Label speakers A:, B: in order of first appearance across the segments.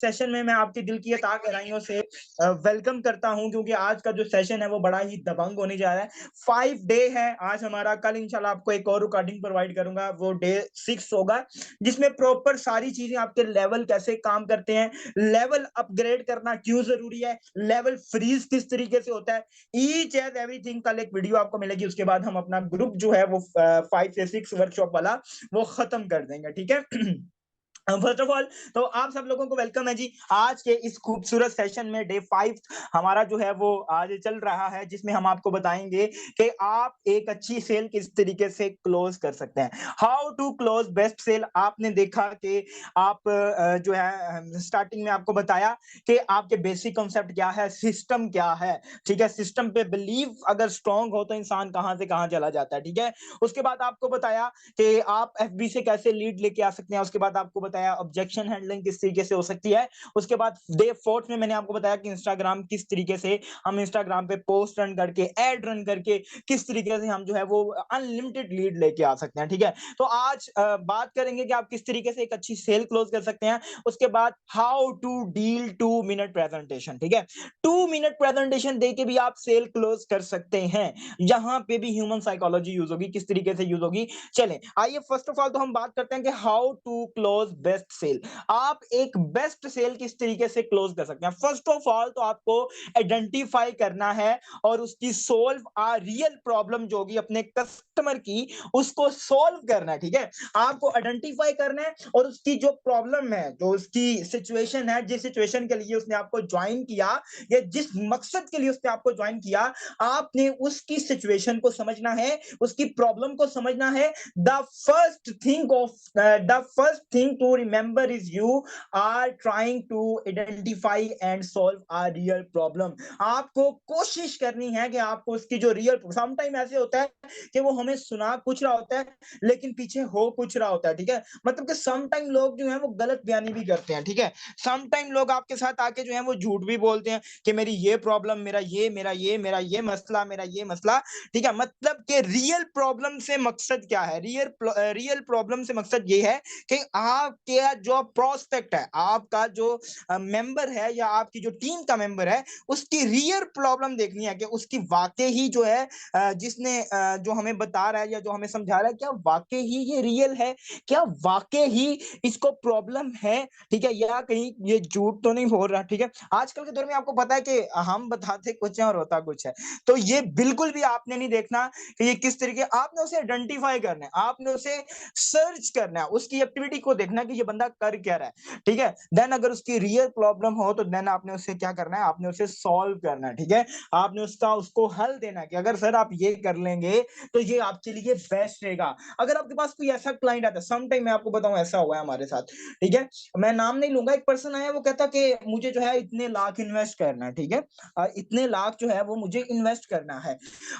A: Session में मैं आपके दिल की अता गहराइयों से वेलकम करता हूं, क्योंकि आज का जो सेशन है वो बड़ा ही दबंग होने जा रहा है। 5 डे है आज हमारा। कल इंशाल्लाह आपको एक और रिकॉर्डिंग प्रोवाइड करूंगा, वो डे 6 होगा, जिसमें प्रॉपर सारी चीजें आपके लेवल कैसे काम करते हैं, लेवल अपग्रेड करना क्यों जरूरी है, लेवल फ्रीज किस तरीके से होता है, ईच एंड एवरीथिंग। कल एक वीडियो आपको मिलेगी, उसके बाद हम अपना ग्रुप जो है वो 5 से 6 वर्कशॉप वाला वो खत्म कर देंगे। ठीक है। फर्स्ट ऑफ ऑल तो आप सब लोगों को वेलकम है जी आज के इस खूबसूरत सेशन में। डे 5 हमारा जो है वो आज चल रहा है, जिसमें हम आपको बताएंगे कि आप एक अच्छी सेल किस तरीके से क्लोज कर सकते हैं। How to close best sale. आपने देखा कि आप जो है स्टार्टिंग में आपको बताया कि आपके बेसिक कॉन्सेप्ट क्या है, सिस्टम क्या है। ठीक है, सिस्टम पे बिलीव अगर स्ट्रांग हो तो इंसान कहां से कहां चला जाता है। ठीक है, उसके बाद आपको बताया कि आप एफबी से कैसे लीड लेके आ सकते हैं। उसके बाद आपको बताया ऑब्जेक्शन हैंडलिंग किस तरीके से हो सकती है। उसके बाद डे 4 में मैंने आपको बताया कि इंस्टाग्राम किस तरीके से हम इंस्टाग्राम पे पोस्ट रन करके, एड रन करके किस तरीके से हम जो है वो अनलिमिटेड लीड लेके आ सकते हैं। ठीक है, तो आज बात करेंगे कि आप किस तरीके से एक अच्छी सेल क्लोज कर सकते हैं। उसके बाद how to deal 2 minute presentation. ठीक है, 2 मिनट प्रेजेंटेशन दे के भी आप सेल क्लोज कर सकते हैं। यहां पे भी ह्यूमन साइकोलॉजी यूज होगी, किस तरीके से यूज होगी। चलें आइए, फर्स्ट ऑफ ऑल तो हम बात करते हैं कि how to close best sale. आप एक बेस्ट सेल किस तरीके से क्लोज कर सकते हैं। फर्स्ट ऑफ ऑल तो आपको आइडेंटिफाई करना है और उसकी सोल्व आ रियल प्रॉब्लम जो होगी अपने कस्टमर की, उसको सोल्व करना है। ठीक है, आपको आइडेंटिफाई करना है और उसकी जो प्रॉब्लम है, जो उसकी सिचुएशन है, जिस सिचुएशन के लिए उसने आपको ज्वाइन किया या जिस मकसद के लिए उसने आपको ज्वाइन किया, आपने उसकी सिचुएशन को समझना है, उसकी प्रॉब्लम को समझना है। The first thing to remember is you are trying to identify and solve a real problem. आपको कोशिश करनी है कि आपको उसकी जो रियल, समटाइम ऐसे होता है कि वो हमें सुना कुछ रहा होता है लेकिन पीछे हो कुछ रहा होता है। ठीक है, मतलब कि समटाइम लोग जो है वो गलत बयानी भी करते हैं। ठीक है, समटाइम लोग आपके साथ आके जो है वो झूठ भी बोलते हैं कि मेरी ये प्रॉब्लम, मेरा ये मसला, मेरा ये मसला। ठीक है, मतलब कि रियल प्रॉब्लम से मकसद क्या है, रियल प्रॉब्लम से मकसद ये है कि आपके जो प्रोस्पेक्ट है, आपका जो मेंबर है या आपकी जो टीम का मेंबर है, उसकी रियल प्रॉब्लम देखनी है कि उसकी वाकई ही जो है जिसने जो हमें बता रहा है या जो हमें समझा रहा है, क्या वाकई ही ये रियल है, क्या वाकई ही इसको प्रॉब्लम है। ठीक है, या कहीं ये झूठ तो नहीं बोल रहा। ठीक है, आजकल के दौर में आपको पता है कि हम बताते कुछ है और होता कुछ है, तो ये बिल्कुल भी आपने नहीं देखना कि ये किस तरीके। आपने उसे आइडेंटिफाई करना है, आपने उसे सर्च करना है, उसकी एक्टिविटी को देखना है कि ये बंदा कर क्या रहा है। ठीक है, देन अगर उसकी रियल प्रॉब्लम हो तो देन आपने उसे क्या करना है, आपने उसे सॉल्व करना है। ठीक है, आपने उसको हल देना है कि अगर सर आप ये कर लेंगे तो ये आपके लिए बेस्ट रहेगा। अगर आपके पास कोई ऐसा क्लाइंट आता है, सम टाइम मैं आपको बताऊं ऐसा हुआ है हमारे साथ। ठीक है, मैं नाम नहीं लूंगा, एक पर्सन आया, वो कहता कि मुझे जो है इतने लाख इन्वेस्ट करना है। ठीक है, इतने लाख जो है वो मुझे इन्वेस्ट करना है।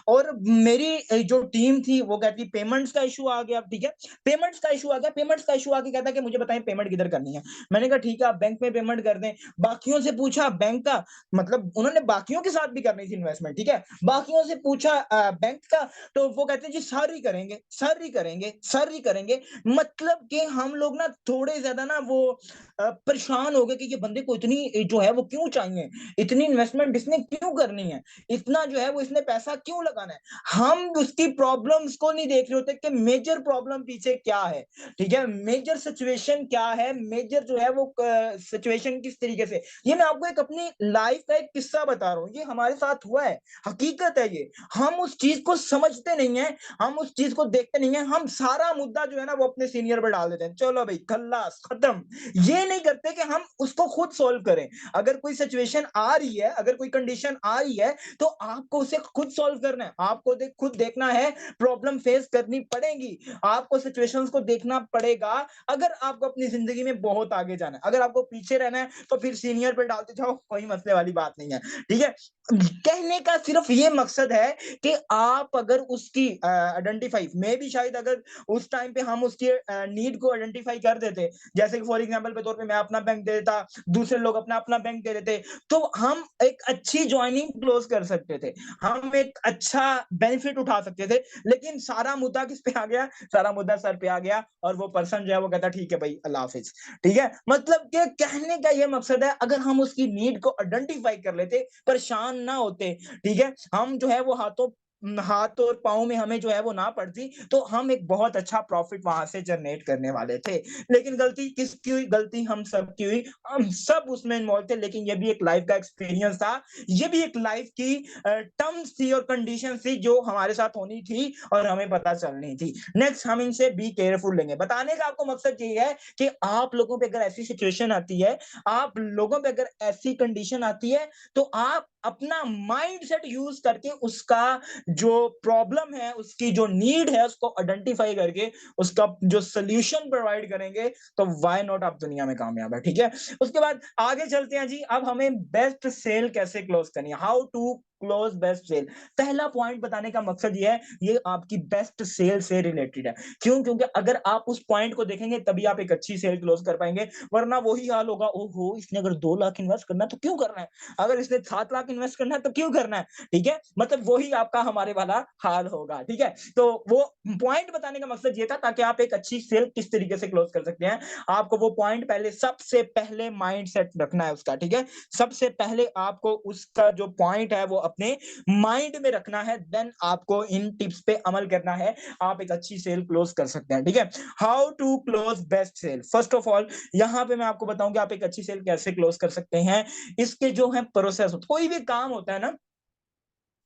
A: और मेरी जो टीम थी वो कहती पेमेंट्स का इशू आ गया। ठीक है, पेमेंट्स का इशू आ गया, पेमेंट्स का इशू आके कहता कि मुझे बताएं पेमेंट किधर करनी है। मैंने कहा ठीक है, आप बैंक में पेमेंट कर दें। बाकियों से पूछा बैंक का, मतलब उन्होंने बाकियों के साथ भी करनी थी इन्वेस्टमेंट। ठीक है, बाकियों से पूछा बैंक का, तो वो कहते हैं जी सर ही करेंगे, सर ही करेंगे, सर ही करेंगे। मतलब कि हम लोग ना थोड़े ज्यादा ना वो परेशान हो गए कि ये बंदे को इतनी जो है वो क्यों चाहिए, इतनी इन्वेस्टमेंट इसने क्यों करनी है, इतना जो है वो इसने पैसा क्यों लगाना है। हम उसकी प्रॉब्लम्स को नहीं देख रहे होते कि मेजर प्रॉब्लम पीछे क्या है। ठीक है, मेजर सिचुएशन क्या है, मेजर जो है वो सिचुएशन किस तरीके से। ये मैं आपको एक अपनी लाइफ का एक किस्सा बता रहा हूँ, ये हमारे साथ हुआ है, हकीकत है ये। हम उस चीज को समझते नहीं है, हम उस चीज को देखते नहीं है, हम सारा मुद्दा जो है ना वो अपने सीनियर पर डाल देते हैं, चलो भाई खल्लास खत्म। ये नहीं करते कि हम उसको खुद सोल्व करें। अगर कोई सिचुएशन आ रही है, अगर कोई कंडीशन आ रही है, तो आपको उसे खुद सॉल्व करना है, आपको खुद देखना है, प्रॉब्लम फेस करनी पड़ेगी, आपको सिचुएशंस को देखना पड़ेगा। अगर आपको अपनी जिंदगी में बहुत आगे जाना है, अगर आपको पीछे रहना है तो फिर सीनियर पे डालते जाओ, कोई मसले वाली बात नहीं है। ठीक है, कहने का सिर्फ ये मकसद है कि आप अगर उसकी आइडेंटिफाई मे बी शायद अगर उस टाइम पे हम उसकी नीड को आइडेंटिफाई कर देते, जैसे कि फॉर एग्जांपल के तौर पे मैं अपना बैंक दे देता, दूसरे लोग अपना अपना बैंक दे देते, तो हम एक अच्छी जॉइनिंग क्लोज कर सकते थे, हम एक अच्छा बेनिफिट उठा सकते थे। लेकिन सारा मुद्दा किस पे आ गया, सारा मुद्दा सर पे आ गया, और वो पर्सन जो है वो कहता ठीक है भाई अल्लाह हाफिज। ठीक है, मतलब कि कहने का ये मकसद है, अगर हम उसकी नीड को आइडेंटिफाई कर लेते, परेशान ना होते, ठीक है, हम जो है वो हाथ और पाँव में हमें जो है वो ना पड़ती, तो हम एक बहुत अच्छा प्रॉफिट वहां से जनरेट करने वाले थे। लेकिन गलती किसकी हुई, गलती हम सब की हुई, हम सब उसमें इन्वॉल्व थे। लेकिन ये भी एक लाइफ का एक्सपीरियंस था, ये भी एक लाइफ की टर्म्स थी और कंडीशन थी जो हमारे साथ होनी थी और हमें पता चलनी थी। नेक्स्ट हम इनसे बी केयरफुल लेंगे। बताने का आपको मकसद ये है कि आप लोगों पे अगर ऐसी सिचुएशन आती है, आप लोगों पे अगर ऐसी कंडीशन आती है, तो आप अपना माइंडसेट यूज करके उसका जो प्रॉब्लम है, उसकी जो नीड है, उसको आइडेंटिफाई करके उसका जो सोल्यूशन प्रोवाइड करेंगे, तो व्हाई नॉट आप दुनिया में कामयाब है। ठीक है, उसके बाद आगे चलते हैं जी। अब हमें बेस्ट सेल कैसे क्लोज करनी है, how to close best sale. पहला पॉइंट बताने का मकसद ये है, ये आपकी बेस्ट सेल से रिलेटेड है। क्यों? क्योंकि अगर आप उस पॉइंट को देखेंगे तभी आप एक अच्छी सेल क्लोज कर पाएंगे, वरना वही हाल होगा, ओहो इसने अगर 2 लाख इन्वेस्ट करना है तो क्यों करना है, अगर इसने 7 लाख इन्वेस्ट करना है तो क्यों करना है। ठीक है, मतलब वही आपका हमारे वाला हाल होगा। ठीक है, तो वो पॉइंट बताने का मकसद ये था ताकि आप एक अच्छी सेल किस तरीके से क्लोज कर सकते हैं, आपको वो पॉइंट पहले सबसे पहले माइंड सेट रखना है उसका। ठीक है, सबसे पहले आपको उसका जो पॉइंट है वो अपने माइंड में रखना है, देन आपको इन टिप्स पे अमल करना है, आप एक अच्छी सेल क्लोज कर सकते हैं। ठीक है, how to close best sale. First of all यहां पे मैं आपको बताऊं कि आप एक अच्छी सेल कैसे क्लोज कर सकते हैं। इसके जो है प्रोसेस, कोई भी काम होता है ना,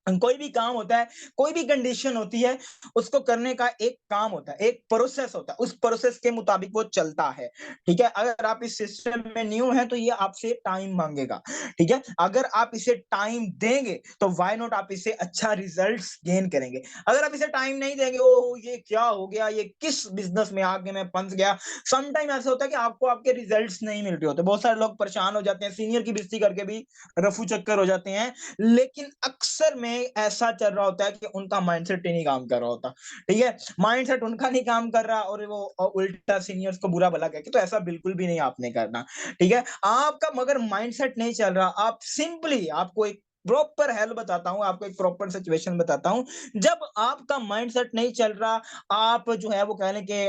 A: कोई भी काम होता है, कोई भी कंडीशन होती है, उसको करने का एक काम होता है, एक प्रोसेस होता है, उस प्रोसेस के मुताबिक वो चलता है। ठीक है, अगर आप इस सिस्टम में न्यू हैं तो ये आपसे टाइम मांगेगा। ठीक है, अगर आप इसे टाइम देंगे तो व्हाई नॉट आप इसे अच्छा रिजल्ट्स गेन करेंगे। अगर आप इसे टाइम नहीं देंगे, ओ ये क्या हो गया, ये किस बिजनेस में आके मैं फंस गया। सम टाइम ऐसा होता है कि आपको आपके रिजल्ट्स नहीं मिल रहे होते, बहुत सारे लोग परेशान हो जाते हैं, सीनियर की बेइज्जती करके भी रफू चक्कर हो जाते हैं। लेकिन अक्सर में ऐसा चल रहा होता है कि उनका माइंडसेट ही नहीं काम कर रहा होता। ठीक है, माइंडसेट उनका नहीं काम कर रहा और वो उल्टा सीनियर्स को बुरा भला कह के, तो ऐसा बिल्कुल भी नहीं आपने करना। ठीक है, आपका मगर माइंडसेट नहीं चल रहा, आप सिंपली, आपको एक प्रॉपर हेल्प बताता हूं, आपको एक प्रॉपर सिचुएशन बताता हूं। जब आपका माइंडसेट नहीं चल रहा, आप जो है वो कह लें कि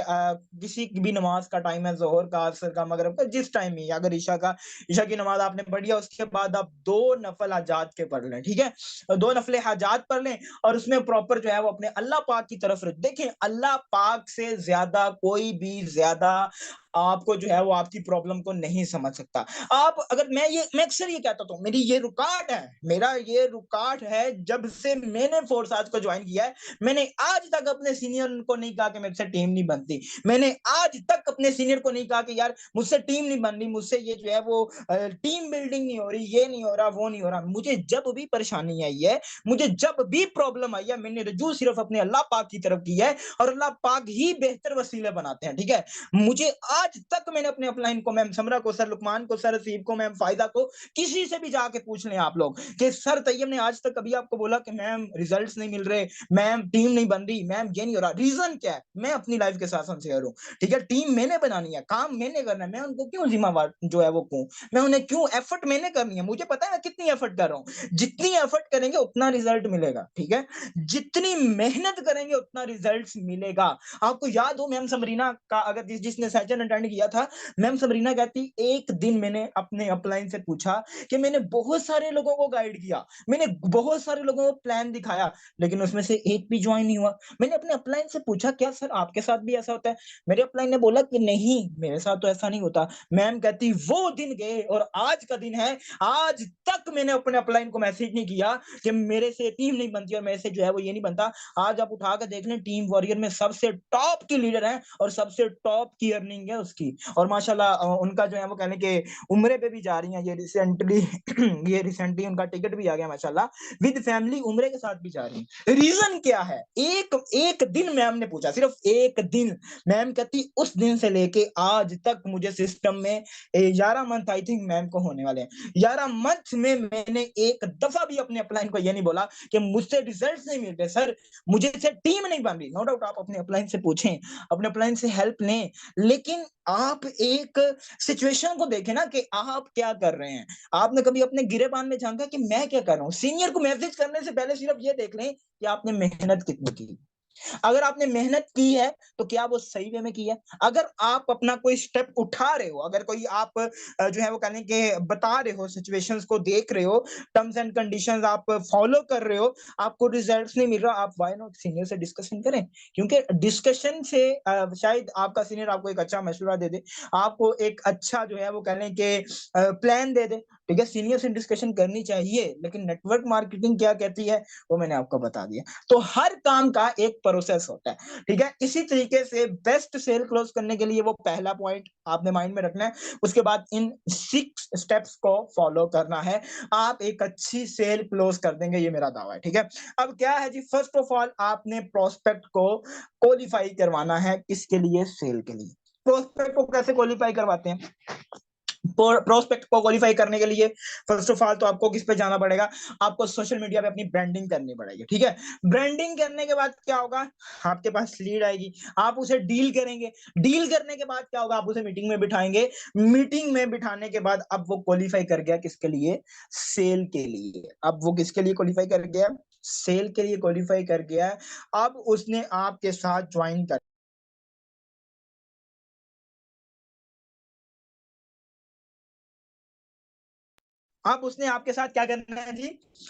A: किसी की भी नमाज का टाइम है, जोहर का, असर का, मगरिब का, जिस टाइम ही, अगर ईशा की नमाज आपने पढ़ी है, उसके बाद आप 2 नफल हजात के पढ़ लें। ठीक है, 2 नफले हजात पढ़ लें और उसमें प्रॉपर जो है वो अपने अल्लाह पाक की तरफ देखें। अल्लाह पाक से ज्यादा कोई भी ज्यादा आपको जो है वो आपकी प्रॉब्लम को नहीं समझ सकता। आप अगर मैं अक्सर ये कहता हूँ, मेरी ये रुकावट है, मेरा ये रुकावट है, जब से मैंने फोर्स आज को ज्वाइन किया है, मैंने आज तक अपने सीनियर को नहीं कहा कि मेरे से टीम नहीं बनती, मैंने आज तक अपने सीनियर को नहीं कहा कि यार मुझसे टीम नहीं बन रही, मुझसे ये जो है वो टीम बिल्डिंग नहीं हो रही, ये नहीं हो रहा, वो नहीं हो रहा। मुझे जब भी परेशानी आई है, मुझे जब भी प्रॉब्लम आई है, मैंने रजू सिर्फ अपने अल्लाह पाक की तरफ की है, और अल्लाह पाक ही बेहतर वसीले बनाते हैं। ठीक है, मुझे आज तक मैंने अपने अपलाइन को, मैम समरा को, सर लुकमान को, सर रसीब को, मैम फायदा को, किसी से भी जाके पूछ लें आप लोग कि सर तैयब ने आज तक कभी आपको बोला कि मैम रिजल्ट्स नहीं मिल रहे, मैम टीम नहीं बन रही, मैम ये नहीं हो रहा, रीजन क्या है? मैं अपनी लाइफ के साथ शेयर हूं। ठीक है, टीम मैंने बनानी है, काम मैंने करना है, मैं उनको क्यों जिम्मेवार जो है वो कहूं, मैं उन्हें क्यों, एफर्ट मैंने करनी है, मुझे पता है मैं कितनी एफर्ट कर रहा हूं, जितनी एफर्ट करेंगे उतना रिजल्ट मिलेगा। ठीक है, जितनी मेहनत करेंगे उतना रिजल्ट मिलेगा। आपको याद हो मैम समरीना का, अगर जिसने सेशन अटेंड किया था, मैम समरीना कहती एक दिन मैंने अपने अपलाइन से पूछा कि मैंने बहुत सारे लोगों को गाइड किया, मैंने बहुत सारे लोगों को प्लान दिखाया, लेकिन उसमें से एक भी ज्वाइन नहीं हुआ। मैंने अपने अपलाइन से पूछा क्या सर आपके साथ भी ऐसा होता है? मेरे अपलाइन ने बोला कि नहीं मेरे साथ तो ऐसा नहीं होता। मैम कहती वो दिन गए और आज का दिन है, आज तक मैंने अपने अपलाइन को मैसेज नहीं किया कि मेरे से टीम नहीं बनती और मेरे से जो है वो ये नहीं बनता। आज आप उठा कर देख लें, टीम वॉरियर में सबसे टॉप की लीडर है और सबसे टॉप की अर्निंग है उसकी, और माशाल्लाह उनका जो है वो कहने के उम्रे पे भी जा रही हैं, ये रिसेंटली उनका टिकट भी आ गया माशाल्लाह, विद फैमिली उम्रे के साथ भी जा रही हैं। रीजन क्या है? एक एक दिन मैम ने पूछा, सिर्फ एक दिन। मैम कहती उस दिन से लेके आज तक मुझे सिस्टम में 11 मंथ आई थिंक मैम को होने वाले हैं, 11 मंथ में मैंने एक दफा भी अपने अपलाइन को ये नहीं बोला कि मुझसे रिजल्ट्स नहीं मिल रहे सर, मुझे से टीम नहीं बन रही। नो डाउट आप अपने अपलाइन से पूछें, अपने अपलाइन से हेल्प लें, लेकिन आप एक सिचुएशन को देखें ना कि आप क्या कर रहे हैं। आपने कभी अपने गिरेबान में झांका कि मैं क्या कर रहा हूँ? सीनियर को मैसेज करने से पहले सिर्फ ये देख लें कि आपने मेहनत कितनी की। अगर आपने मेहनत की है तो क्या वो सही वे में की है? अगर आप अपना कोई स्टेप उठा रहे हो, अगर कोई आप जो है वो कहने के बता रहे हो, सिचुएशंस को देख रहे हो, टर्म्स एंड कंडीशंस आप फॉलो कर रहे हो, आपको रिजल्ट्स नहीं मिल रहा, आप व्हाई नॉट सीनियर से डिस्कशन करें। क्योंकि डिस्कशन से शायद आपका सीनियर आपको एक अच्छा मशवरा दे दे, आपको एक अच्छा जो है वो कहने के प्लान दे दे। ठीक है, सीनियर से डिस्कशन करनी चाहिए, लेकिन नेटवर्क मार्केटिंग क्या कहती है वो मैंने आपको बता दिया। तो हर काम का एक प्रोसेस होता है, ठीक है। इसी तरीके से बेस्ट सेल क्लोज करने के लिए वो पहला पॉइंट आपने माइंड में रखना है। उसके बाद इन 6 स्टेप्स को फॉलो करना है, आप एक अच्छी सेल क्लोज कर देंगे, ये मेरा दावा है, ठीक है। अब क्या है जी, फर्स्ट ऑफ ऑल आपने प्रोस्पेक्ट को क्वालिफाई करवाना है, किसके लिए? सेल के लिए। प्रोस्पेक्ट को कैसे क्वालिफाई करवाते हैं? प्रोस्पेक्ट को क्वालिफाई करने के लिए फर्स्ट ऑफ ऑल तो आपको किस पे जाना पड़ेगा? आपको सोशल मीडिया पे अपनी ब्रांडिंग करनी पड़ेगी, ठीक है। ब्रांडिंग करने के बाद क्या होगा? आपके पास लीड आएगी, आप उसे डील करेंगे, डील करने के बाद क्या होगा? आप उसे मीटिंग में बिठाएंगे, मीटिंग में बिठाने के बाद अब वो क्वालिफाई कर गया किसके लिए? सेल के लिए। अब वो किसके लिए क्वालिफाई कर गया? सेल के लिए क्वालिफाई कर गया। अब उसने आपके साथ ज्वाइन कर, अब उसने आपके साथ क्या करना है जी?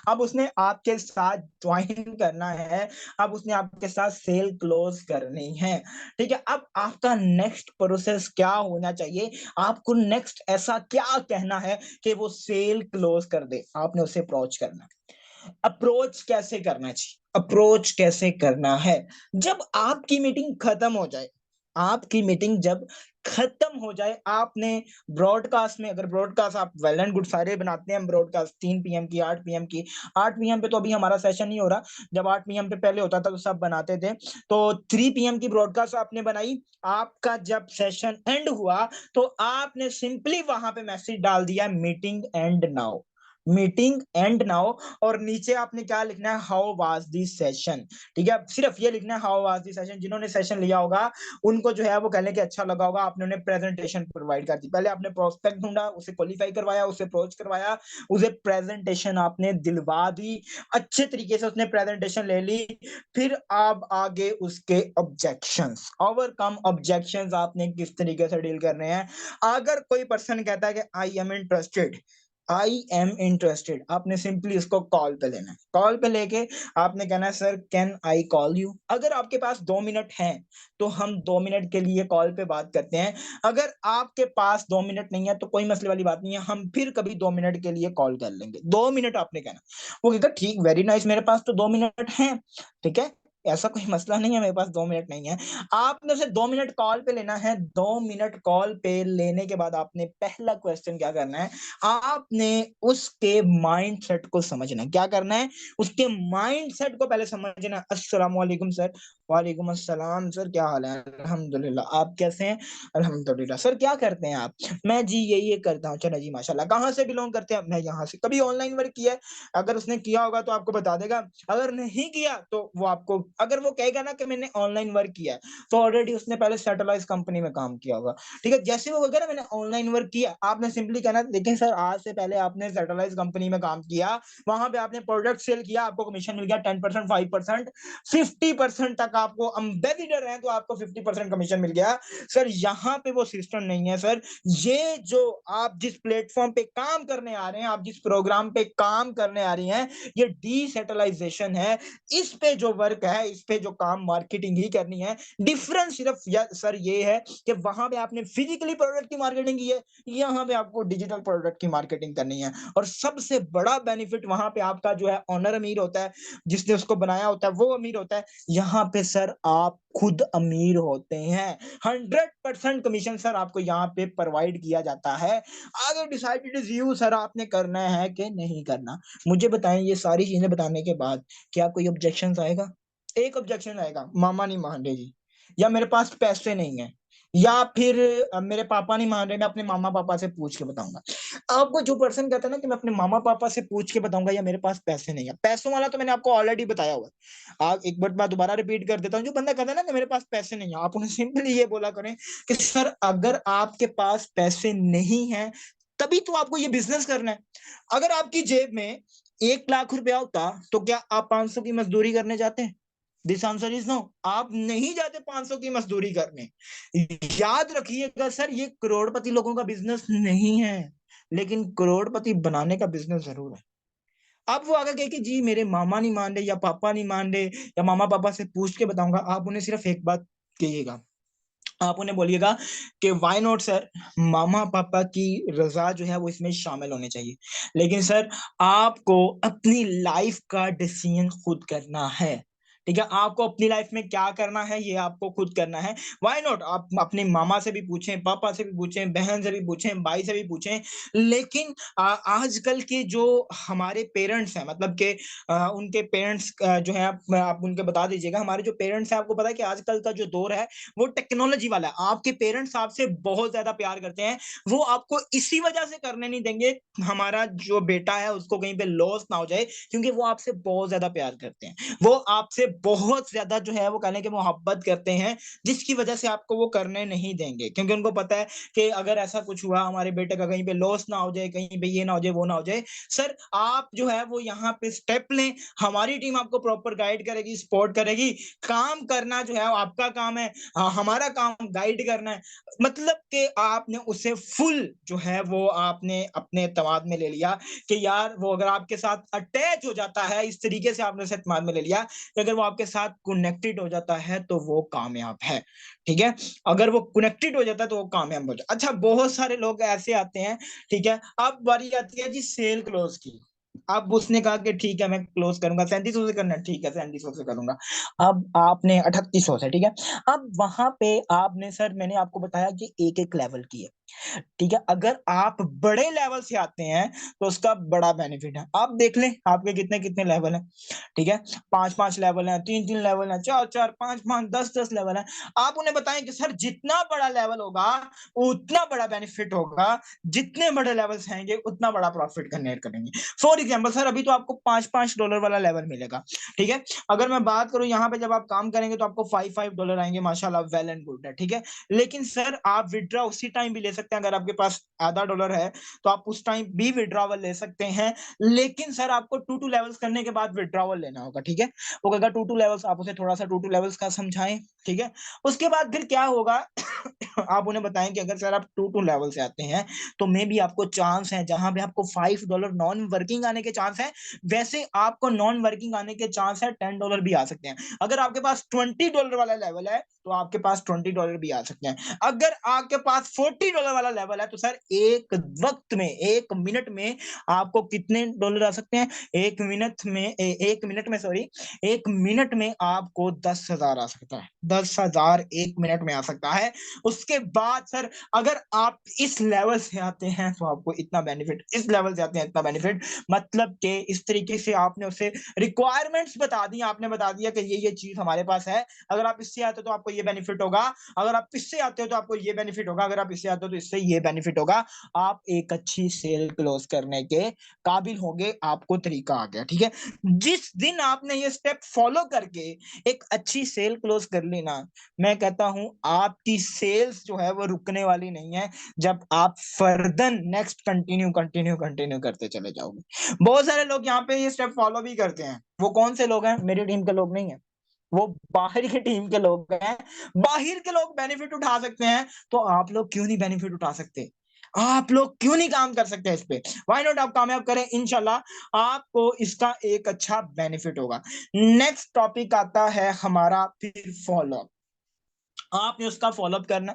A: अब उसने आपके साथ ज्वाइन करना है, अब उसने आपके साथ सेल क्लोज करनी है, ठीक है। अब आपका नेक्स्ट प्रोसेस क्या होना चाहिए? आपको नेक्स्ट ऐसा क्या कहना है कि वो सेल क्लोज कर दे? आपने उसे अप्रोच करना है। अप्रोच कैसे करना चाहिए? अप्रोच कैसे करना है? जब आपकी मीटिंग खत्म हो जाए, आपकी मीटिंग जब खत्म हो जाए, आपने ब्रॉडकास्ट में, अगर ब्रॉडकास्ट आप वेल एंड गुड, सारे बनाते हैं ब्रॉडकास्ट 3 पीएम की, 8 पीएम की। 8 पीएम पे तो अभी हमारा सेशन नहीं हो रहा, जब 8 पीएम पे पहले होता था तो सब बनाते थे। तो 3 पीएम की ब्रॉडकास्ट आपने बनाई, आपका जब सेशन एंड हुआ तो आपने सिंपली वहां पे मैसेज डाल दिया, meeting and now, meeting and now. और नीचे आपने क्या लिखना है? हाउ वाज द सेशन, ठीक है। सिर्फ ये लिखना है हाउ वाज द सेशन। जिन्होंने सेशन लिया होगा उनको जो है वो कहने के अच्छा लगा होगा, आपने उन्हें प्रेजेंटेशन प्रोवाइड कर दी। पहले आपने प्रोस्पेक्ट ढूंढा, उसे क्वालिफाई करवाया, उसे अप्रोच करवाया, उसे प्रेजेंटेशन आपने दिलवा दी, अच्छे तरीके से उसने प्रेजेंटेशन ले ली। फिर आप आगे उसके ऑब्जेक्शंस, ओवरकम ऑब्जेक्शंस आपने किस तरीके से डील करने हैं। अगर कोई पर्सन कहता है कि I am interested, I am interested, आपने सिंपली उसको कॉल पे लेना है। कॉल पे लेके आपने कहना है sir can I call you. अगर आपके पास 2 मिनट हैं तो हम 2 मिनट के लिए कॉल पे बात करते हैं। अगर आपके पास 2 मिनट नहीं है तो कोई मसले वाली बात नहीं है, हम फिर कभी 2 मिनट के लिए कॉल कर लेंगे। 2 मिनट आपने कहना, वो कहेगा ठीक, वेरी नाइस, मेरे पास तो 2 मिनट हैं, ठीक है, ऐसा कोई मसला नहीं है, मेरे पास 2 मिनट नहीं है। आपने उसे 2 मिनट कॉल पे लेना है। 2 मिनट कॉल पे लेने के बाद आपने पहला क्वेश्चन क्या करना है? आपने उसके माइंडसेट को समझना है। क्या करना है? उसके माइंडसेट को पहले समझना है। अस्सलाम वालेकुम सर। वालेकुम अस्सलाम सर, क्या हाल है? अल्हम्दुलिल्लाह, आप कैसे हैं? अल्हम्दुलिल्लाह। सर क्या करते हैं आप? मैं जी ये करता हूँ। चलो जी माशाल्लाह। कहाँ से बिलोंग करते हैं? मैं यहाँ से। कभी ऑनलाइन वर्क किया है? अगर उसने किया होगा तो आपको बता देगा, अगर नहीं किया तो वो आपको, अगर वो कहेगा ना कि मैंने ऑनलाइन वर्क किया है तो ऑलरेडी उसने पहले सैटेलाइट कंपनी में काम किया होगा, ठीक है। जैसे वो वगैरह मैंने ऑनलाइन वर्क किया, आपने सिंपली कहना देखें सर आज से पहले आपने सैटेलाइट कंपनी में काम किया, वहां पे आपने प्रोडक्ट सेल किया, आपको कमीशन मिल गया 10%, 5%, 50% तक आपको एम्बेसडर है तो आपको 50% कमीशन मिल गया। सर यहाँ पे वो सिस्टम नहीं है सर। ये जो आप जिस प्लेटफॉर्म पे काम करने आ रहे हैं, आप जिस प्रोग्राम पे काम करने आ रही हैं, ये डिसेटलाइजेशन है। इस पे जो वर्क है, इस पे जो काम मार्केटिंग ही करनी है। डिफरेंस सिर्फ सर ये है कि वहां पे आपने फिजिकली प्रोडक्ट की मार्केटिंग की है, यहाँ पे आपको डिजिटल प्रोडक्ट की मार्केटिंग करनी है। और सबसे बड़ा बेनिफिट वहां पे आपका जो है ऑनर अमीर होता है, जिसने उसको बनाया होता है वो अमीर होता है। यहाँ पे सर आप खुद अमीर होते हैं। 100% कमीशन सर आपको यहाँ पे प्रोवाइड किया जाता है। आगे decide it is you, sir आपने करना है कि नहीं करना। मुझे बताएं, ये सारी चीजें बताने के बाद क्या कोई ऑब्जेक्शन आएगा? एक ऑब्जेक्शन आएगा, मामा नहीं मान रहे जी, या मेरे पास पैसे नहीं है, या फिर मेरे पापा नहीं मान रहे, मैं अपने मामा पापा से पूछ के बताऊंगा। आपको जो पर्सन कहता है ना कि मैं अपने मामा पापा से पूछ के बताऊंगा या मेरे पास पैसे नहीं है, पैसों वाला तो मैंने आपको ऑलरेडी बताया हुआ है। आप एक बार मैं दोबारा रिपीट कर देता हूँ, जो बंदा कहता है ना कि मेरे पास पैसे नहीं है, आप उन्हें सिंपली ये बोला करें कि सर अगर आपके पास पैसे नहीं है तभी तो आपको ये बिजनेस करना है। अगर आपकी जेब में 1 लाख रुपया होता तो क्या आप 500 की मजदूरी करने जाते हैं? This answer is no. आप नहीं जाते 500 की मजदूरी करने। याद रखिएगा सर, ये करोड़पति लोगों का बिजनेस नहीं है, लेकिन करोड़पति बनाने का बिजनेस जरूर है। अब वो आगे कहे कि जी मेरे मामा नहीं मान रहे या पापा नहीं मान रहे या मामा पापा से पूछ के बताऊंगा, आप उन्हें सिर्फ एक बात कहिएगा, आप उन्हें बोलिएगा कि व्हाई नॉट सर, मामा पापा की रजा जो है वो इसमें शामिल होनी चाहिए, लेकिन सर आपको अपनी लाइफ का डिसीजन खुद करना है। ठीक है, आपको अपनी लाइफ में क्या करना है ये आपको खुद करना है। व्हाई नॉट आप अपने मामा से भी पूछें, पापा से भी पूछें, बहन से भी पूछें, भाई से भी पूछें, लेकिन आजकल के जो हमारे पेरेंट्स हैं, मतलब के उनके पेरेंट्स जो है आप उनके बता दीजिएगा, हमारे जो पेरेंट्स हैं, आपको पता है कि आजकल का जो दौर है वो टेक्नोलॉजी वाला है। आपके पेरेंट्स आपसे बहुत ज्यादा प्यार करते हैं, वो आपको इसी वजह से करने नहीं देंगे हमारा जो बेटा है उसको कहीं पे लॉस ना हो जाए, क्योंकि वो आपसे बहुत ज्यादा प्यार करते हैं, वो आपसे बहुत ज्यादा जो है वो कहने के मोहब्बत करते हैं, जिसकी वजह से आपको वो करने नहीं देंगे, क्योंकि उनको पता है कि अगर ऐसा कुछ हुआ हमारे बेटे का, कहीं पे लॉस ना हो जाए, कहीं पे ये ना हो जाए, वो ना हो जाए। सर आप जो है वो यहाँ पे स्टेप लें, हमारी टीम आपको प्रॉपर गाइड करेगी, सपोर्ट करेगी। काम करना जो है आपका काम है, हाँ, हमारा काम गाइड करना है। मतलब कि आपने उसे फुल जो है वो आपने अपने एतमाद में ले लिया कि यार वो अगर आपके साथ अटैच हो जाता है, इस तरीके से आपने उसे एतमाद में ले लिया कि अगर वो आपके साथ कनेक्टेड हो जाता है तो वो कामयाब है। ठीक है, अगर वो कनेक्टेड हो जाता है तो वो कामयाब हो जाता है। अच्छा, बहुत सारे लोग ऐसे आते हैं, ठीक है, अब बारी आती है जी सेल क्लोज की। अब उसने कहा कि ठीक है मैं क्लोज करूंगा, 3700 से करना है, ठीक है 3700 से करूंगा। अब आपने 3800 से, ठीक है। अब वहां पे आपने सर, मैंने आपको बताया कि एक एक लेवल की है, ठीक है। अगर आप बड़े लेवल से आते हैं तो उसका बड़ा बेनिफिट है। आप देख लें आपके कितने कितने लेवल हैं, ठीक है। 5-5 लेवल हैं, 3-3 लेवल हैं, 4-4, 5-5, 10-10 लेवल हैं। आप उन्हें बताएं कि सर जितना बड़ा लेवल होगा उतना बड़ा बेनिफिट होगा, जितने बड़े लेवल्स आएंगे उतना बड़ा प्रॉफिट जनरेट करेंगे। फॉर एग्जाम्पल सर अभी तो आपको $5-5 वाला लेवल मिलेगा, ठीक है। अगर मैं बात करूं यहाँ पे जब आप काम करेंगे तो आपको $5-5 आएंगे, माशाल्लाह, वेल एंड गुड है, ठीक है। लेकिन सर आप विड्रॉ उसी टाइम भी ले सकते हैं, अगर आपके पास $0.5 है तो आप उस टाइम भी विड्रॉवल ले सकते हैं, लेकिन सर आपको 2-2 लेवल्स करने के बाद विड्रॉवल लेना होगा, ठीक है। वो कहेगा 2-2 लेवल्स, आप उसे थोड़ा सा 2-2 लेवल्स का समझाएं, ठीक है। उसके बाद फिर क्या होगा आप उन्हें बताएं कि अगर सर आप 2-2 लेवल से आते हैं तो मे भी आपको चांस है, जहां पे आपको $5 नॉन वर्किंग आने के चांस है, वैसे आपको नॉन वर्किंग आने के चांस है $10 भी आ सकते हैं। अगर आपके पास $20 वाला लेवल है तो आपके पास $20 भी आ सकते हैं। अगर आपके पास $40 वाला लेवल है तो सर एक वक्त में, 1 मिनट में आपको कितने डॉलर आ सकते हैं? 1 मिनट में सॉरी, 1 मिनट में आपको 10,000 आ सकता है। 10,000 1 मिनट में आ सकता है। उसके बाद सर अगर आप इस लेवल से आते हैं तो आपको इतना बेनिफिट, इस लेवल से आते हैं इतना बेनिफिट, मतलब कि इस तरीके से आपने उसे रिक्वायरमेंट्स बता दी, आपने बता दिया कि ये चीज हमारे पास है, अगर आप इससे आते हो तो आपको ये बेनिफिट होगा, अगर आप इससे आते हो तो आपको ये बेनिफिट होगा, अगर आप इससे आते हो तो इससे ये बेनिफिट होगा। आप एक अच्छी सेल क्लोज करने के काबिल होंगे, आपको तरीका आ गया, ठीक है। जिस दिन आपने ये स्टेप फॉलो करके एक अच्छी सेल क्लोज कर ली ना, मैं कहता हूं आपकी सेल्स जो है वो रुकने वाली नहीं है, जब आप further next continue continue continue करते चले जाओगे। बहुत सारे लोग यहाँ पे ये स्टेप फॉलो भी करते हैं। वो कौन से लोग हैं? मेरी टीम के लोग नहीं है, वो बाहर की टीम के लोग हैं। बाहर के लोग बेनिफिट उठा सकते हैं तो आप लोग क्यों नहीं बेनिफिट उठा सकते? आप लोग क्यों नहीं काम कर सकते इस पे? व्हाई नॉट आप कामयाब करें, इंशाल्लाह आपको इसका एक अच्छा बेनिफिट होगा। नेक्स्ट टॉपिक आता है हमारा फिर फॉलोअप। आपने उसका फॉलोअप करना।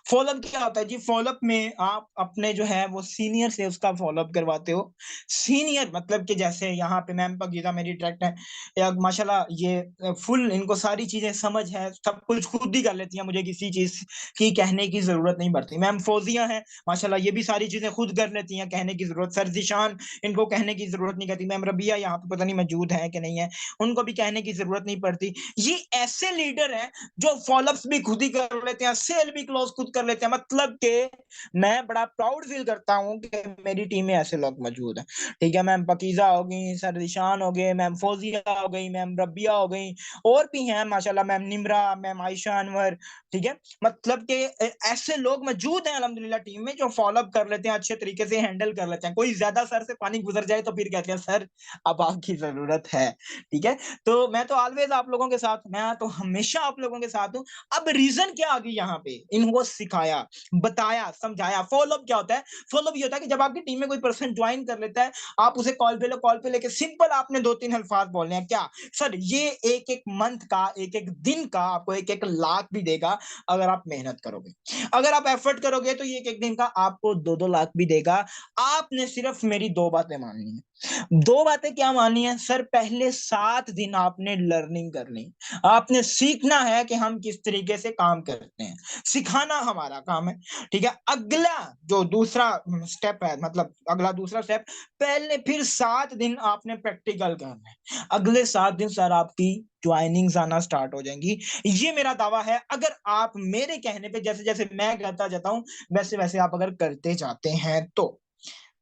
A: फॉलोअप क्या होता है जी? फॉलोअप में आप अपने जो है वो सीनियर से उसका फॉलोअप करवाते हो। सीनियर मतलब कि जैसे यहाँ पे मैम पकीज़ा मेरी डायरेक्ट है, या माशाल्लाह ये फुल इनको सारी चीजें समझ है, सब कुछ खुद ही कर लेती हैं, मुझे किसी चीज की कहने की जरूरत नहीं पड़ती। मैम फौजिया है माशाल्लाह, ये भी सारी चीजें खुद कर लेती हैं, कहने की जरूरत। सर जिशान, इनको कहने की जरूरत नहीं करती। मैम रबिया यहाँ पे पता नहीं मौजूद है कि नहीं है, उनको भी कहने की जरूरत नहीं पड़ती। ये ऐसे लीडर हैं जो फॉलोअप्स भी खुद ही कर लेते हैं, सेल भी क्लोज खुद कर लेते हैं। मतलब कि मैं बड़ा प्राउड फील करता हूँ कि मेरी टीम में ऐसे लोग मौजूद हैं। ठीक है, मैम पकीजा हो गई, सर दिशान हो गए, मैम फौजिया हो गई, मैम रबिया हो गई, और भी हैं माशाल्लाह, मैम निमरा, मैम आयशा अनवर। ठीक है, मतलब कि ऐसे लोग मौजूद हैं अल्हम्दुलिल्लाह टीम में जो फॉलोअप कर लेते हैं, अच्छे तरीके से हैंडल कर लेते हैं। कोई ज्यादा सर से पानी गुजर जाए तो फिर कहते हैं सर अब आपकी जरूरत है। ठीक है, तो मैं तो ऑलवेज आप लोगों के साथ, मैं तो हमेशा आप लोगों के साथ हूँ। अब रीजन क्या आ गई यहाँ पे, इनको सिखाया, बताया, समझाया। फॉलोअप क्या होता है? फॉलोअप ये होता है कि जब आपकी टीम में कोई पर्सन ज्वाइन कर लेता है, आप उसे कॉल पे लो, कॉल पे लेके सिंपल आपने 2-3 अल्फाज बोलने हैं। क्या सर, ये एक एक मंथ का, एक एक दिन का आपको 1-1 लाख भी देगा अगर आप मेहनत करोगे। अगर आप एफर्ट करोगे तो ये एक एक दिन का आपको 2-2 लाख भी देगा। आपने सिर्फ मेरी 2 बातें माननी है। 2 बातें क्या माननी है सर? पहले 7 दिन आपने लर्निंग करनी, आपने सीखना है कि हम किस तरीके से काम करते हैं, सिखाना हमारा काम है। ठीक है, अगला जो दूसरा स्टेप है, मतलब अगला दूसरा स्टेप, पहले फिर 7 दिन आपने प्रैक्टिकल करना है। अगले 7 दिन सर आपकी ज्वाइनिंग्स आना स्टार्ट हो जाएंगी। ये मेरा दावा है, अगर आप मेरे कहने पे जैसे जैसे मैं करता जाता हूं वैसे वैसे आप अगर करते जाते हैं तो।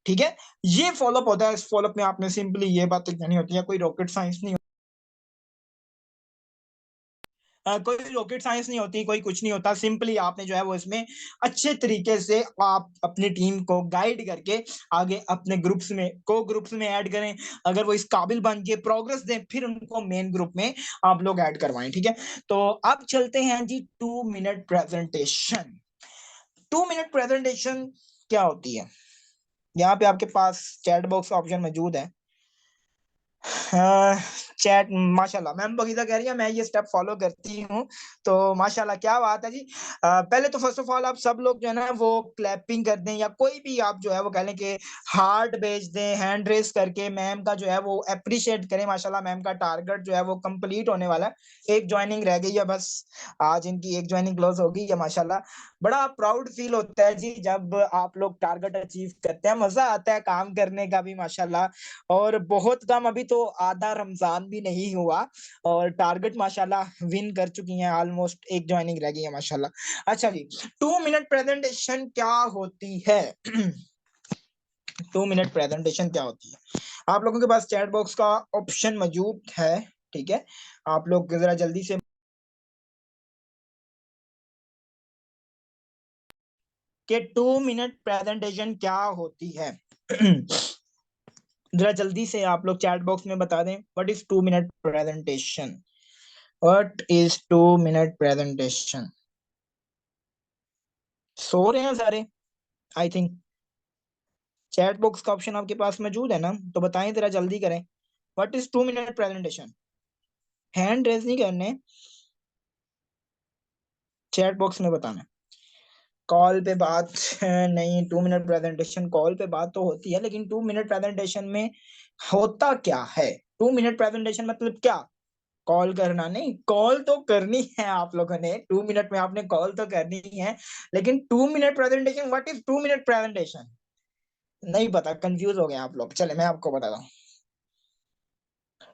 A: ठीक है, ये फॉलोअप होता है। इस फॉलोअप में आपने सिंपली ये बातें कहनी होती है, कोई रॉकेट साइंस नहीं, कोई रॉकेट साइंस नहीं होती, कोई कुछ नहीं होता। सिंपली आपने जो है वो इसमें अच्छे तरीके से आप अपनी टीम को गाइड करके आगे अपने ग्रुप्स में, को ग्रुप्स में ऐड करें। अगर वो इस काबिल बन के प्रोग्रेस दें, फिर उनको मेन ग्रुप में आप लोग ऐड करवाएं। ठीक है, तो अब चलते हैं जी 2 मिनट प्रेजेंटेशन। 2 मिनट प्रेजेंटेशन क्या होती है? यहाँ पे आपके पास चैट बॉक्स का ऑप्शन मौजूद है। चैट माशाल्लाह, मैम बगीजा कह रही है मैं ये स्टेप फॉलो करती हूँ, तो माशाल्लाह क्या बात है जी। पहले तो फर्स्ट ऑफ ऑल आप सब लोग जो है ना वो क्लैपिंग कर दें, या कोई भी आप जो है वो कह लें कि हार्ट भेज दें, हैंड रेस करके मैम का जो है वो अप्रिशिएट करें। माशाल्लाह मैम का टारगेट जो है वो कंप्लीट होने वाला है, एक ज्वाइनिंग रह गई है बस, आज इनकी एक ज्वाइनिंग क्लोज हो गई है माशाल्लाह। बड़ा प्राउड फील होता है जी जब आप लोग टारगेट अचीव करते हैं, मजा आता है काम करने का भी माशाल्लाह। और बहुत कम, अभी तो आधा रमजान भी नहीं हुआ और टारगेट माशाल्लाह विन कर चुकी हैं, ऑलमोस्ट एक ज्वाइनिंग रह गई है माशाल्लाह। अच्छा जी, 2 मिनट प्रेजेंटेशन क्या होती है? 2 मिनट प्रेजेंटेशन क्या होती है? आप लोगों के पास चैट बॉक्स का ऑप्शन मौजूद है। ठीक है, आप लोग जरा जल्दी से कि 2 मिनट प्रेजेंटेशन क्या होती है। जरा जल्दी से आप लोग चैट बॉक्स में बता दें, what is 2 minute presentation? What is 2 minute presentation? सो रहे हैं सारे आई थिंक। चैट बॉक्स का ऑप्शन आपके पास मौजूद है ना, तो बताएं जरा जल्दी करें। What is 2 minute presentation? Hand raise नहीं करने, चैट बॉक्स में बताना। कॉल पे बात नहीं, 2 मिनट प्रेजेंटेशन कॉल पे बात तो होती है, लेकिन 2 मिनट प्रेजेंटेशन में होता क्या है? 2 मिनट प्रेजेंटेशन मतलब क्या? कॉल करना नहीं, कॉल तो करनी है आप लोगों ने, 2 मिनट में आपने कॉल तो करनी है, लेकिन 2 minute presentation, what is 2 minute presentation? नहीं पता, कंफ्यूज हो गए आप लोग। चले मैं आपको बताता हूँ।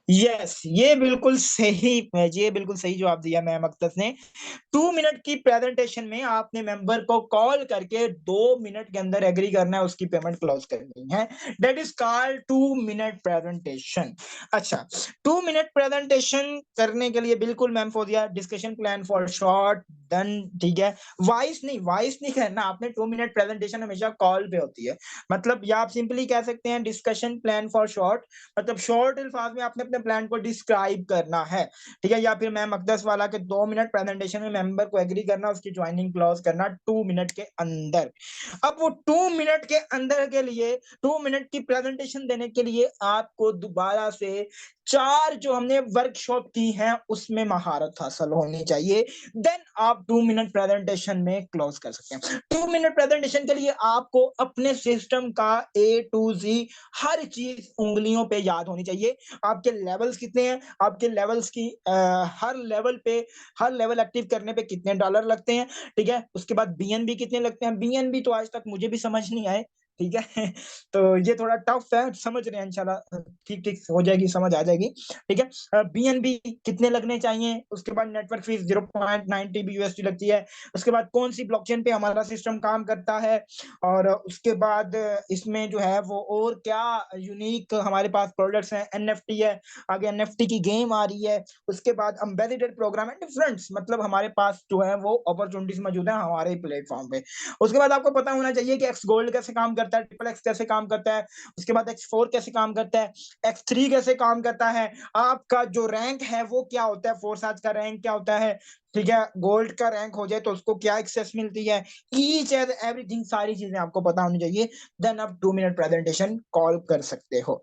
A: यस, ये बिल्कुल सही, ये बिल्कुल सही जवाब दिया मैम अख्तर ने। 2 मिनट की प्रेजेंटेशन में आपने मेंबर को कॉल करके 2 मिनट के अंदर एग्री करना है, उसकी पेमेंट क्लोज करनी है। That is called 2 minute presentation. अच्छा, 2 मिनट प्रेजेंटेशन करने के लिए बिल्कुल ma'am Fauzia discussion plan for short done. ठीक है, वॉइस नहीं करना आपने। 2 मिनट प्रेजेंटेशन हमेशा कॉल पे होती है। मतलब या आप सिंपली कह सकते हैं डिस्कशन प्लान फॉर शॉर्ट, मतलब शॉर्ट अल्फाज में आपने अपने अपने प्लान को डिस्क्राइब करना है, ठीक है, या फिर मैम अकदस वाला के 2 मिनट प्रेजेंटेशन में मेंबर को एग्री करना, उसकी ज्वाइनिंग क्लॉज करना 2 मिनट के अंदर। अब वो 2 मिनट के अंदर के लिए 2 मिनट की प्रेजेंटेशन देने के लिए आपको दोबारा से 4 जो हमने वर्कशॉप की हैं उसमें महारत हासिल होनी चाहिए, देन आप 2 मिनट प्रेजेंटेशन में क्लोज कर सकते हैं। 2 मिनट प्रेजेंटेशन के लिए आपको अपने सिस्टम का A to Z हर चीज उंगलियों पे याद होनी चाहिए। आपके लेवल्स कितने हैं, आपके लेवल्स की हर लेवल एक्टिव करने पे कितने डॉलर लगते हैं, ठीक है, उसके बाद BNB कितने लगते हैं। BNB तो आज तक मुझे भी समझ नहीं आए, ठीक है तो ये थोड़ा टफ है, समझ रहे हैं, इंशाल्लाह ठीक ठीक हो जाएगी, समझ आ जाएगी, ठीक है। BNB कितने लगने चाहिए, उसके बाद नेटवर्क फीस 0.90 BUSD लगती है, उसके बाद कौन सी ब्लॉकचेन पे हमारा सिस्टम काम करता है, और उसके बाद इसमें जो है वो और क्या यूनिक हमारे पास प्रोडक्ट्स हैं, NFT है, आगे NFT की गेम आ रही है, उसके बाद एम्बेडेड प्रोग्राम है, डिफरेंट्स मतलब हमारे पास जो है वो अपॉर्चुनिटीज मौजूद है हमारे प्लेटफॉर्म पे। उसके बाद आपको पता होना चाहिए कि एक्स गोल्ड कैसे काम करता है, ट्रिपल एक्स कैसे काम करता है, उसके बाद X4 कैसे काम करता है, X3 कैसे काम करता है, आपका जो रैंक है वो क्या होता है, फोर्स आज का रैंक क्या होता है, ठीक है, गोल्ड का रैंक हो जाए तो उसको क्या एक्सेस मिलती है, ईच एंड एवरीथिंग सारी चीजें आपको पता होनी चाहिए, देन आप 2 मिनट प्रेजेंटेशन कॉल कर सकते हो।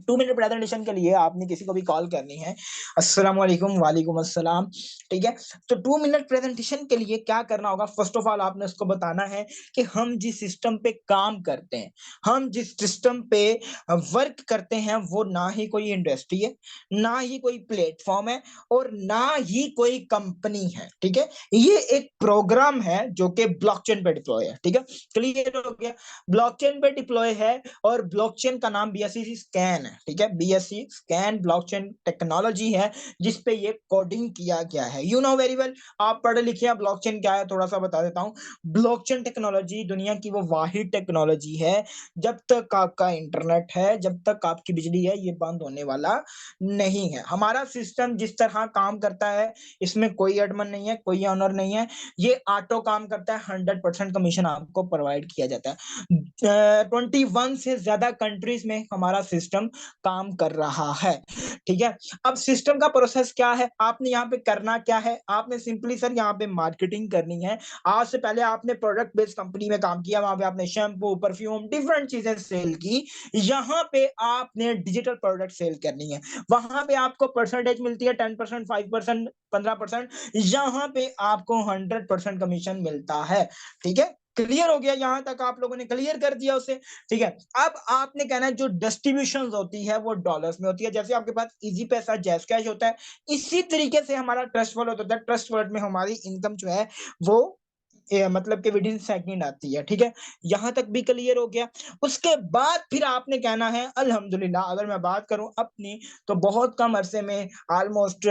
A: 2 मिनट प्रेजेंटेशन के लिए आपने किसी को भी कॉल करनी है, अस्सलाम वालेकुम, वालेकुम अस्सलाम, ठीक है। तो 2 मिनट प्रेजेंटेशन के लिए क्या करना होगा, फर्स्ट ऑफ ऑल आपने उसको बताना है कि हम जिस सिस्टम पे काम करते हैं, हम जिस सिस्टम पे वर्क करते हैं वो ना ही कोई इंडस्ट्री है, ना ही कोई प्लेटफॉर्म है, और ना ही कोई कंपनी है, ठीक है। ये एक प्रोग्राम है जो कि ब्लॉकचेन पे डिप्लॉय है, ठीक है, क्लियर हो गया। ब्लॉकचेन पे डिप्लॉय है और ब्लॉकचेन का नाम BSC स्कैन है, ठीक है, BSC स्कैन ब्लॉकचेन टेक्नोलॉजी है जिसपे ये कोडिंग किया गया है। यू नो वेरी वेल, आप पढ़े लिखे हैं, ब्लॉकचेन क्या है थोड़ा सा बता देता हूँ। ब्लॉकचेन टेक्नोलॉजी दुनिया की वो वाहिद टेक्नोलॉजी है, जब तक आपका इंटरनेट है, जब तक आपकी बिजली है, ये बंद होने वाला नहीं है। हमारा सिस्टम जिस तरह काम करता है इसमें कोई एडमन नहीं है, कोई ऑनर नहीं है, ये ऑटो काम करता है, 100% कमीशन आपको प्रोवाइड किया जाता है। 21 से ज्यादा कंट्रीज में हमारा सिस्टम काम कर रहा है, ठीक है। अब सिस्टम का प्रोसेस क्या है, आपने यहाँ पे करना क्या है, आपने सिंपली सर यहाँ पे मार्केटिंग करनी है। आज से पहले आपने प्रोडक्ट बेस्ड कंपनी में काम किया, वहां पे आपने शैम्पू, परफ्यूम, डिफरेंट चीजें सेल की, यहाँ पे आपने डिजिटल प्रोडक्ट सेल करनी है, वहां पे आपको परसेंटेज मिलती है 10%, 5%, 15%, यहाँ पे आपको 100% कमीशन मिलता है, ठीक है। क्लियर हो गया, यहां तक आप लोगों ने क्लियर कर दिया उसे, ठीक है। अब आपने कहना है जो डिस्ट्रीब्यूशन होती है वो डॉलर्स में होती है, जैसे आपके पास इजी पैसा, जैस कैश होता है, इसी तरीके से हमारा ट्रस्ट वॉलेट होता है। ट्रस्ट वॉलेट में हमारी इनकम जो है वो मतलब कि विद इन सेकंड आती है, ठीक है, यहां तक भी क्लियर हो गया। उसके बाद फिर आपने कहना है अल्हम्दुलिल्लाह, अगर मैं बात करूं अपनी, तो बहुत कम अरसे में ऑलमोस्ट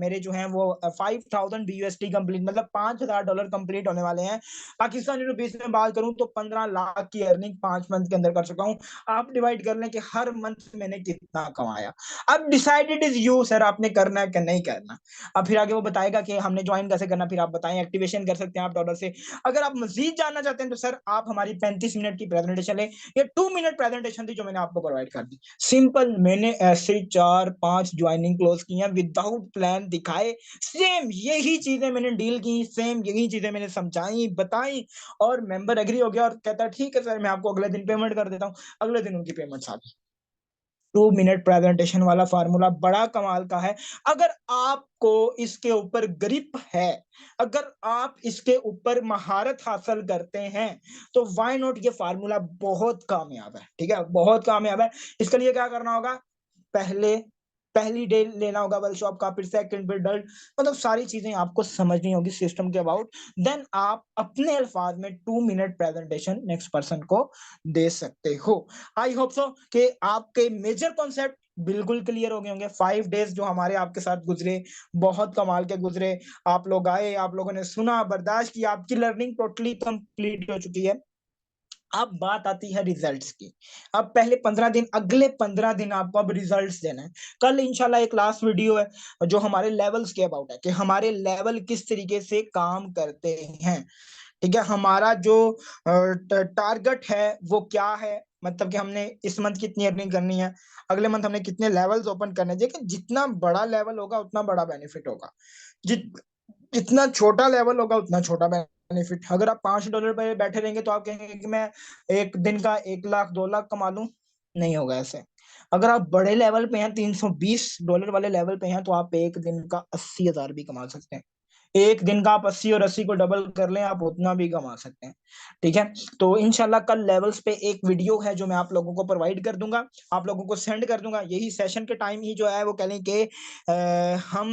A: मेरे जो हैं वो 5000 BUSD कंप्लीट, मतलब $5000 कंप्लीट होने वाले हैं। पाकिस्तानी रुपीस में बात करूं तो 15 लाख की अर्निंग 5 मंथ के अंदर कर चुका हूं। आप डिवाइड कर लें कि हर मंथ मैंने कितना कमाया। अब डिसाइडेड इज यू, सर आपने करना है कि नहीं करना। अब फिर आगे वो बताएगा कि हमने ज्वाइन कैसे करना, फिर आप बताएं, एक्टिवेशन कर सकते हैं आप डॉलर से। अगर आप मजीद जानना चाहते हैं तो सर आप हमारी 35 मिनट की प्रेजेंटेशन लें, ये 2 मिनट प्रेजेंटेशन थी जो मैंने आपको प्रोवाइड कर दी। सिंपल, मैंने ऐसे 4-5 ज्वाइनिंग क्लोज की हैं विदाउट प्लान दिखाए, सेम यही चीजें मैंने डील की, सेम यही चीजें मैंने समझाई, बताई, और मेंबर एग्री हो गया और कहता है ठीक है सर मैं आपको अगले दिन पेमेंट कर देता हूँ। अगले दिन उनकी पेमेंट आ गई। 2 मिनट प्रेजेंटेशन वाला फार्मूला बड़ा कमाल का है। अगर आपको इसके ऊपर ग्रिप है, अगर आप इसके ऊपर महारत हासिल करते हैं, तो वाई नॉट, ये फार्मूला बहुत कामयाब है, ठीक है, बहुत कामयाब है। इसके लिए क्या करना होगा, पहले पहली डे लेना होगा वर्कशॉप का, फिर सेकंड, फिर डल, मतलब सारी चीजें आपको समझनी होगी सिस्टम के अबाउट, देन आप अपने अल्फाज में 2 मिनट प्रेजेंटेशन नेक्स्ट पर्सन को दे सकते हो। आई होप सो कि आपके मेजर कॉन्सेप्ट बिल्कुल क्लियर हो गए होंगे। 5 डेज जो हमारे आपके साथ गुजरे, बहुत कमाल के गुजरे। आप लोग आए, आप लोगों ने सुना, बर्दाश्त किया, आपकी लर्निंग टोटली कंप्लीट हो चुकी है। अब बात आती है रिजल्ट्स की। अब पहले 15 दिन, अगले 15 दिन आपको अब रिजल्ट्स देना है। कल इंशाल्लाह एक लास्ट वीडियो है जो हमारे लेवल्स के अबाउट है, कि हमारे लेवल किस तरीके से काम करते हैं, ठीक है, हमारा जो टारगेट है वो क्या है, मतलब कि हमने इस मंथ कितनी अर्निंग करनी है, अगले मंथ हमने कितने लेवल्स ओपन करने हैं। देखिए जितना बड़ा लेवल होगा उतना बड़ा बेनिफिट होगा, जित जितना छोटा लेवल होगा उतना छोटा बेनिफिट। अगर आप $5 पे बैठे रहेंगे तो आप कहेंगे कि मैं एक दिन का 1 लाख 2 लाख कमा लूं, नहीं होगा ऐसे। अगर आप बड़े लेवल पे हैं, $320 वाले लेवल पे हैं, तो आप एक दिन का 80,000 भी कमा सकते हैं। एक दिन का आप 80 और 80 को डबल कर लें, आप उतना भी कमा सकते हैं। ठीक है, तो इंशाल्लाह कल लेवल्स पे एक वीडियो है जो मैं आप लोगों को प्रोवाइड कर दूंगा, आप लोगों को सेंड कर दूंगा। यही सेशन के टाइम ही जो है वो कह लें कि हम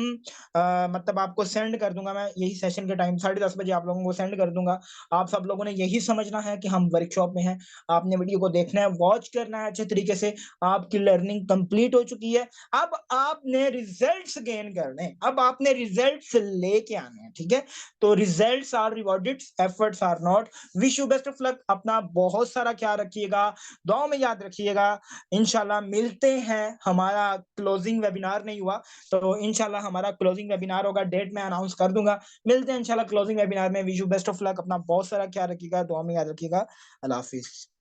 A: मतलब आपको सेंड कर दूंगा, मैं यही सेशन के टाइम 10:30 बजे आप लोगों को सेंड कर दूंगा। आप सब लोगों ने यही समझना है कि हम वर्कशॉप में हैं, आपने वीडियो को देखना है, वॉच करना है अच्छे तरीके से। आपकी लर्निंग कंप्लीट हो चुकी है, अब आपने रिजल्ट्स गेन करने हैं, अब आपने रिजल्ट्स लेके आने हैं। ठीक है, तो results are rewarded, efforts are not. Wish you best of luck, अपना बहुत सारा ख्याल रखिएगा, दुआ में याद रखिएगा। इंशाल्लाह मिलते हैं, हमारा क्लोजिंग वेबिनार नहीं हुआ तो इंशाल्लाह हमारा क्लोजिंग वेबिनार होगा, डेट मैं अनाउंस कर दूंगा। मिलते हैं इंशाल्लाह क्लोजिंग वेबिनार में। Wish you best of luck, अपना बहुत सारा ख्याल रखिएगा, दुआ में याद रखिएगा। अल्लाह हाफिज।